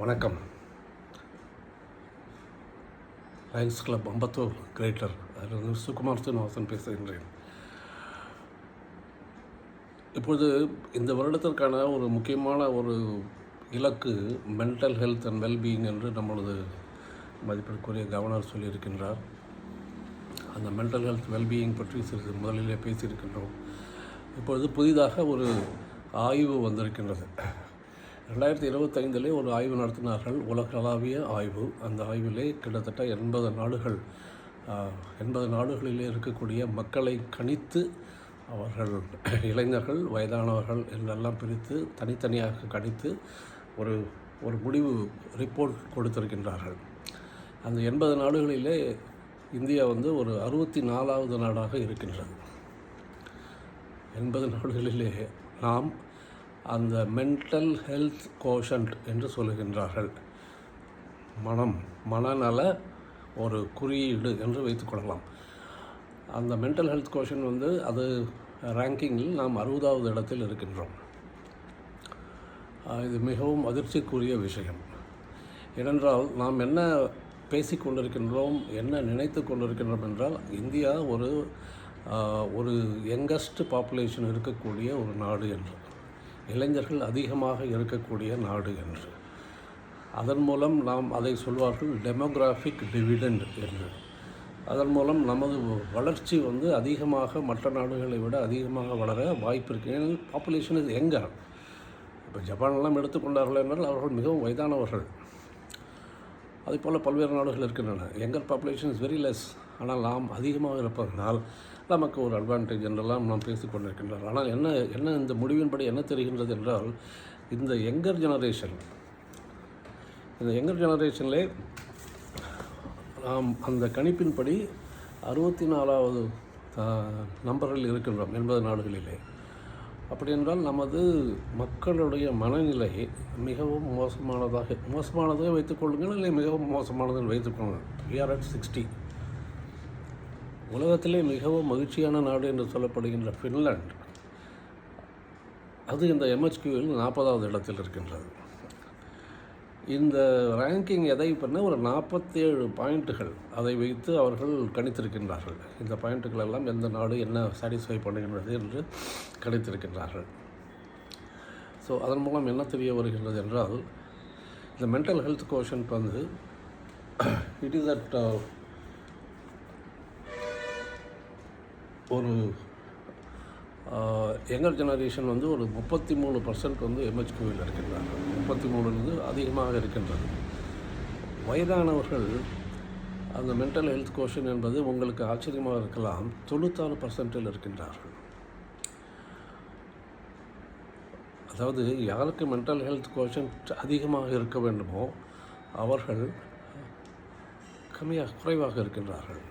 வணக்கம். Lions club Ambattur greater அதிலிருந்து சுகுமார் சீனிவாசன் பேசுகின்றேன். இப்பொழுது இந்த வருடத்திற்கான ஒரு முக்கியமான ஒரு இலக்கு மென்டல் ஹெல்த் அண்ட் வெல்பீயிங் என்று நம்மளது மதிப்பிற்குரிய கவர்னர் சொல்லியிருக்கின்றார். அந்த மென்டல் ஹெல்த் வெல்பீயிங் பற்றி சிறிது முதலிலே பேசியிருக்கின்றோம். இப்பொழுது புதிதாக ஒரு ஆய்வு வந்திருக்கின்றது. 2025 ஒரு ஆய்வு நடத்தினார்கள், உலகளாவிய ஆய்வு. அந்த ஆய்விலே கிட்டத்தட்ட 80 நாடுகளிலே இருக்கக்கூடிய மக்களை கணித்து அவர்கள் இளைஞர்கள், வயதானவர்கள் என்றெல்லாம் பிரித்து தனித்தனியாக கணித்து ஒரு முடிவு ரிப்போர்ட் கொடுத்திருக்கின்றார்கள். அந்த 80 நாடுகளிலே இந்தியா ஒரு 64வது நாடாக இருக்கின்றது. 80 நாடுகளிலே நாம் அந்த மென்டல் ஹெல்த் கோஷன்ட் என்று சொல்லுகின்றார்கள். மனநல ஒரு குறியீடு என்று வைத்துக்கொள்ளலாம். அந்த மென்டல் ஹெல்த் கோஷன் அது ரேங்கிங்கில் நாம் 60வது இடத்தில் இருக்கின்றோம். இது மிகவும் அதிர்ச்சிக்குரிய விஷயம். ஏனென்றால் நாம் என்ன பேசிக்கொண்டிருக்கின்றோம், என்ன நினைத்து கொண்டிருக்கின்றோம் என்றால், இந்தியா ஒரு யங்கஸ்ட் பாப்புலேஷன் இருக்கக்கூடிய ஒரு நாடு என்று, இளைஞர்கள் அதிகமாக இருக்கக்கூடிய நாடு என்று. அதன் மூலம் நாம் அதை சொல்வார்கள் டெமோகிராஃபிக் டிவிடெண்ட் என்று. அதன் மூலம் நமது வளர்ச்சி அதிகமாக மற்ற நாடுகளை விட அதிகமாக வளர வாய்ப்பு இருக்குது. ஏன்னா பாப்புலேஷன் இஸ் யங்கர். இப்போ ஜப்பானெல்லாம் எடுத்துக்கொண்டார்கள் என்றால் அவர்கள் மிகவும் வயதானவர்கள். அதேபோல் பல்வேறு நாடுகள் இருக்கின்றன. Younger population is very less. ஆனால் நாம் அதிகமாக இருப்பதனால் நமக்கு ஒரு அட்வான்டேஜ் என்றெல்லாம் நாம் பேசிக்கொண்டிருக்கின்றோம். ஆனால் என்ன இந்த முடிவின்படி என்ன தெரிகின்றது என்றால், இந்த யங்கர் ஜெனரேஷனிலே நாம் அந்த கணிப்பின்படி 64வது நம்பரில் இருக்கின்றோம் 80 நாடுகளிலே. அப்படி என்றால் நமது மக்களுடைய மனநிலை மிகவும் மோசமானதாக வைத்துக்கொள்ளுங்கள், இல்லை மிகவும் மோசமானதுன்னு வைத்துக்கொள்ளுங்கள். we are at 60. உலகத்திலே மிகவும் மகிழ்ச்சியான நாடு என்று சொல்லப்படுகின்ற ஃபின்லாண்ட், அது இந்த MHQவில் 40வது இடத்தில் இருக்கின்றது. இந்த ரேங்கிங் எதை பண்ண ஒரு 47 பாயிண்ட்டுகள் அதை வைத்து அவர்கள் கணித்திருக்கின்றார்கள். இந்த பாயிண்ட்டுகள் எல்லாம் எந்த நாடு என்ன சாட்டிஸ்ஃபை பண்ணுகின்றது என்று கணித்திருக்கின்றார்கள். ஸோ அதன் மூலம் என்ன தெரிய வருகின்றது என்றால், இந்த mental health quotient it is at ஒரு யங்கர் ஜெனரேஷன் ஒரு 33% MHQவில் இருக்கின்றார்கள். 33 அதிகமாக இருக்கின்றது. வயதானவர்கள் அந்த மென்டல் ஹெல்த் கோஷன் என்பது உங்களுக்கு ஆச்சரியமாக இருக்கலாம், 96% இருக்கின்றார்கள். அதாவது யாருக்கு மென்டல் ஹெல்த் கோஷன் அதிகமாக இருக்க வேண்டுமோ அவர்கள் குறைவாக இருக்கின்றார்கள்.